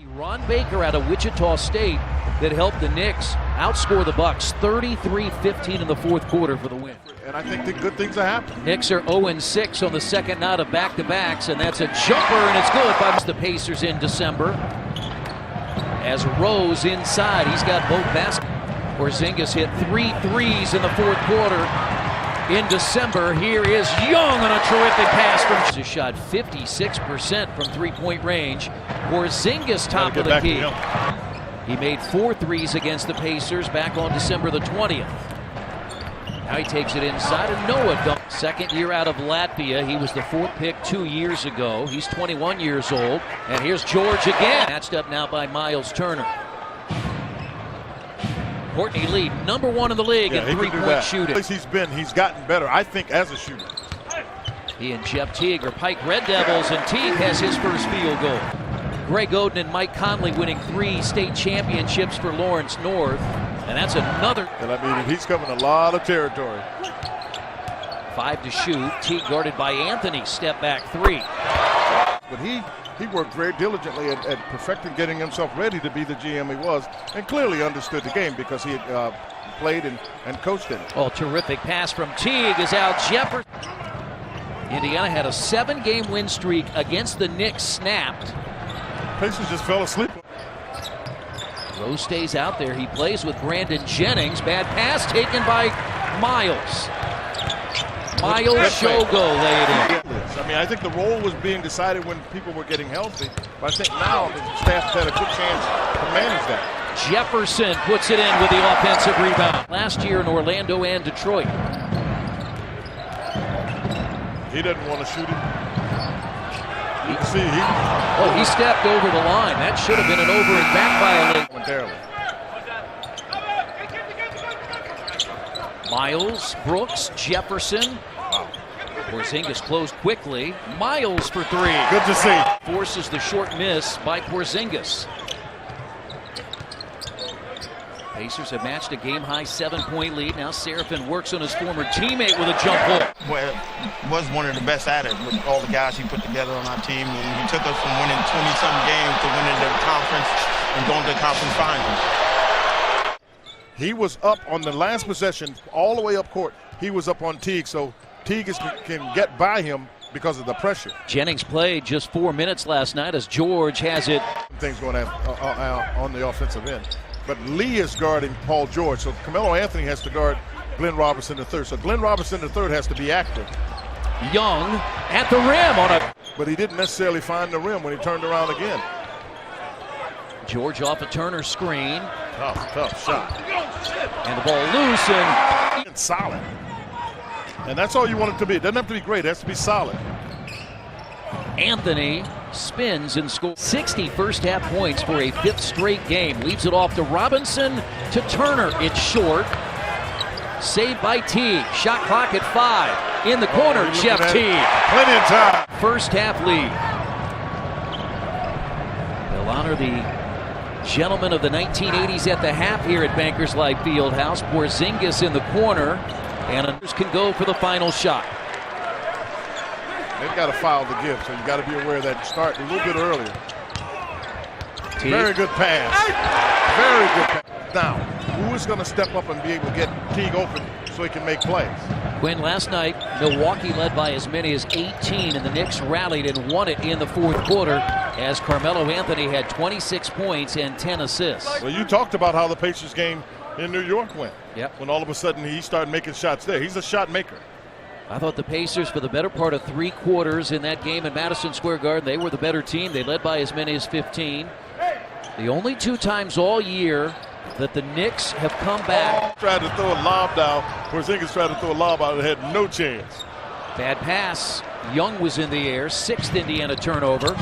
Ron Baker out of Wichita State that helped the Knicks outscore the Bucks 33-15 in the fourth quarter for the win. And I think the good things are happening. Knicks are 0-6 on the second night of back-to-backs, and that's a jumper, and it's good by the Pacers in December. As Rose inside, he's got both baskets. Porzingis hit 3 threes in the fourth quarter. In December, here is Young on a terrific pass from. He shot 56% from three-point range. Porzingis top of the key. He made 4 threes against the Pacers back on December the 20th. Now he takes it inside, and Noah dunked. Second year out of Latvia. He was the 4th pick 2 years ago. He's 21 years old. And here's George again. Matched up now by Miles Turner. Courtney Lee, number 1 in the league in three-point shooting. He's gotten better, I think, as a shooter. He and Jeff Teague are Pike Red Devils, and Teague has his first field goal. Greg Oden and Mike Conley winning 3 state championships for Lawrence North, and that's another. And I mean, he's covering a lot of territory. 5 to shoot. Teague guarded by Anthony. Step back 3. But he worked very diligently at perfecting, getting himself ready to be the GM he was, and clearly understood the game because he had played and coached in it. Oh, terrific pass from Teague is Al Jefferson. Indiana had a 7-game win streak against the Knicks snapped. Pacers just fell asleep. Rose stays out there. He plays with Brandon Jennings. Bad pass taken by Miles. Miles Shogo laid in. I mean, I think the role was being decided when people were getting healthy, but I think now the staff had a good chance to manage that. Jefferson puts it in with the offensive rebound. Last year in Orlando and Detroit. He doesn't want to shoot it. You can see he stepped over the line. That should have been an over and back violation. Miles, Brooks, Jefferson. Wow. Porzingis closed quickly. Miles for 3. Good to see. Forces the short miss by Porzingis. Pacers have matched a game-high 7-point lead. Now Seraphin works on his former teammate with a jump hook. Well, was one of the best at it with all the guys he put together on our team. And he took us from winning 20-something games to winning the conference and going to the conference finals. He was up on the last possession, all the way up court. He was up on Teague, so Teague can get by him because of the pressure. Jennings played just 4 minutes last night as George has it. Things going on the offensive end. But Lee is guarding Paul George, so Carmelo Anthony has to guard Glenn Robinson III. So Glenn Robinson III has to be active. Young at the rim on a. But he didn't necessarily find the rim when he turned around again. George off a Turner screen. Tough shot. And the ball loose and solid. And that's all you want it to be. It doesn't have to be great. It has to be solid. Anthony spins and scores 60 first-half points for a 5th straight game. Leaves it off to Robinson, to Turner. It's short. Saved by Teague. Shot clock at 5. In the corner, Jeff Teague. Plenty of time. First-half lead. They'll honor the gentleman of the 1980s at the half here at Bankers Life Fieldhouse. Porzingis in the corner, and others can go for the final shot. They've got a foul to give, so you got to be aware of that. Start a little bit earlier. Teague. Very good pass. Very good pass. Now, who is going to step up and be able to get Teague open so he can make plays? Quinn, last night, Milwaukee led by as many as 18, and the Knicks rallied and won it in the fourth quarter as Carmelo Anthony had 26 points and 10 assists. Well, you talked about how the Pacers game in New York went. Yep. When all of a sudden he started making shots there. He's a shot maker. I thought the Pacers, for the better part of 3 quarters in that game in Madison Square Garden, they were the better team. They led by as many as 15. The only 2 times all year that the Knicks have come back. Tried to throw a lob down. Porzingis tried to throw a lob out and had no chance. Bad pass. Young was in the air. 6th Indiana turnover.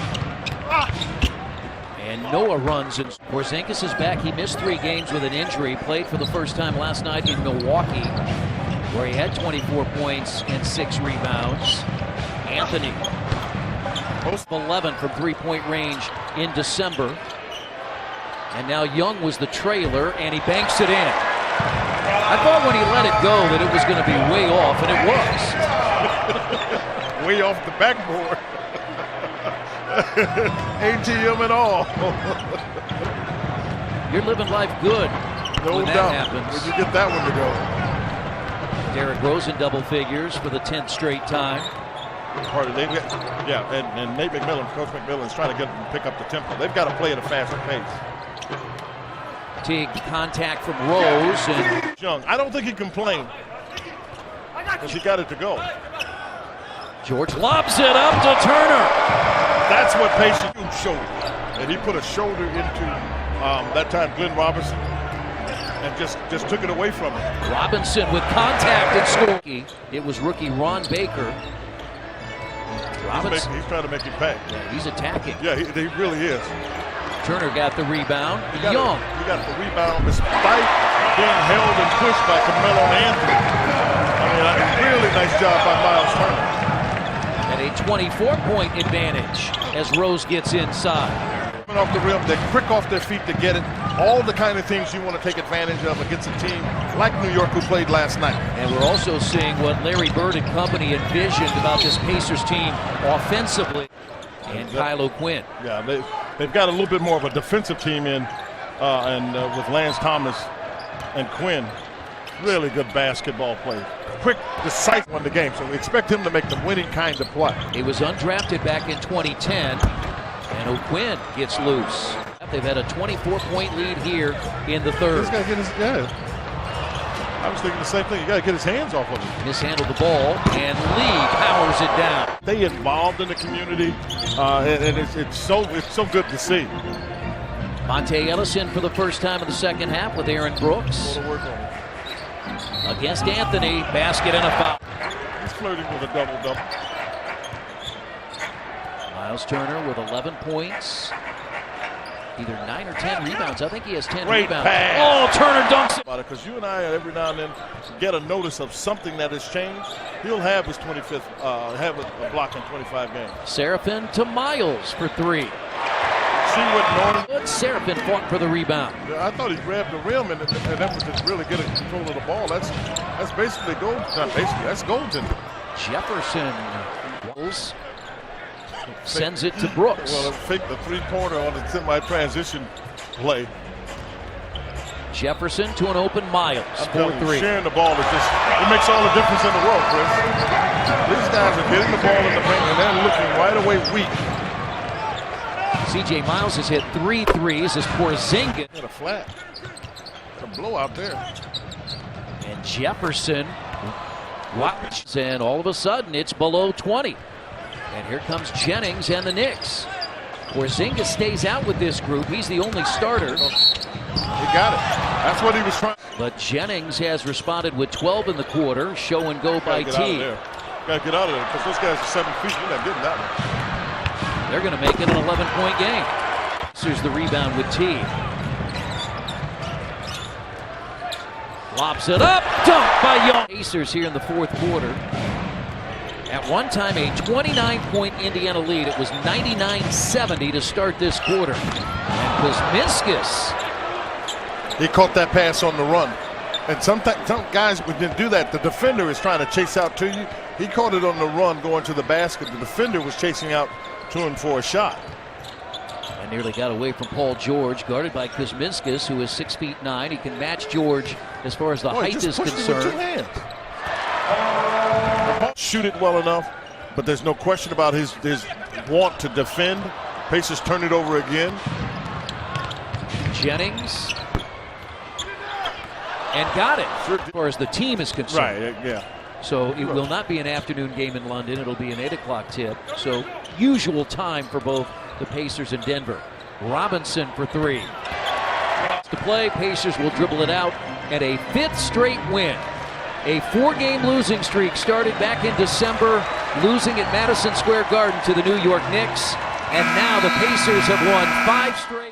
And Noah runs, and Porzingis is back. He missed 3 games with an injury. Played for the first time last night in Milwaukee, where he had 24 points and 6 rebounds. Anthony, post 11 from 3-point range in December. And now Young was the trailer, and he banks it in. I thought when he let it go that it was going to be way off, and it was. Way off the backboard. ATM and all. You're living life good No when that doubt. happens. When you get that one to go. Derrick Rose in double figures for the 10th straight time. And Nate McMillan, Coach McMillan, is trying to get them to pick up the tempo. They've got to play at a faster pace. Teague contact from Rose. And Young, I don't think he complained because he got it to go. George lobs it up to Turner. That's what patience showed. And he put a shoulder into that time Glenn Robinson and just took it away from him. Robinson with contact and score. It was rookie Ron Baker. Robinson. He's trying to make it pay. Yeah, he's attacking. Yeah, he really is. Turner got the rebound. He Young. got the rebound despite being held and pushed by Carmelo Anthony. I mean, a really nice job by Miles Turner. And a 24-point advantage as Rose gets inside. Coming off the rim, they're quick off their feet to get it. All the kind of things you want to take advantage of against a team like New York who played last night. And we're also seeing what Larry Bird and company envisioned about this Pacers team offensively. And Kylo Quinn. Yeah, they've got a little bit more of a defensive team in, with Lance Thomas and Quinn. Really good basketball play. Quick, decisive won the game, so we expect him to make the winning kind of play. He was undrafted back in 2010, and O'Quinn gets loose. They've had a 24-point lead here in the third. He's got to get his, I was thinking the same thing. You got to get his hands off of him. Mishandled the ball, and Lee powers it down. They involved in the community, and it's so good to see. Monte Ellis in for the first time in the second half with Aaron Brooks. Go to work on it. Against Anthony, basket and a foul. He's flirting with a double-double. Miles Turner with 11 points. Either 9 or 10 rebounds. I think he has 10 Great rebounds. pass. Oh, Turner dunks it. Because you and I every now and then get a notice of something that has changed. He'll have his 25th, have a block in 25 games. Seraphin to Miles for 3. See what Norton. Good. Seraphin fought for the rebound. I thought he grabbed the rim and effort to really get control of the ball. That's basically gold. Not basically, that's goaltending. Jefferson sends it to Brooks. Well, fake the three-pointer on the semi-transition play. Jefferson to an open Miles. 4-3. Sharing the ball is just, it makes all the difference in the world, Chris. These guys are getting the ball in the paint and they're looking right away weak. C.J. Miles has hit 3 threes as Porzingis. Hit a flat. It's a blowout there. And Jefferson watches, and all of a sudden it's below 20. And here comes Jennings and the Knicks. Porzingis stays out with this group. He's the only starter. He got it. That's what he was trying. But Jennings has responded with 12 in the quarter. Show and go by T. Got to get out of there because those guys are 7 feet. You're not getting that one. They're going to make it an 11-point game. Here's the rebound with T. Lobs it up. Dunked by Young. Pacers here in the fourth quarter. At one time, a 29-point Indiana lead. It was 99-70 to start this quarter. And Kuzminskis. He caught that pass on the run. And some guys, when you do that, the defender is trying to chase out to you. He caught it on the run going to the basket. The defender was chasing out to him for a shot. And nearly got away from Paul George, guarded by Kuzminskis, who is 6'9". He can match George as far as the height is concerned. Shoot it well enough, but there's no question about his want to defend. Pacers turn it over again. Jennings. And got it. As far as the team is concerned. Right, yeah. So it will not be an afternoon game in London. It'll be an 8 o'clock tip. So usual time for both the Pacers and Denver. Robinson for 3. To play, Pacers will dribble it out, and a 5th straight win. A 4-game losing streak started back in December, losing at Madison Square Garden to the New York Knicks. And now the Pacers have won 5 straight.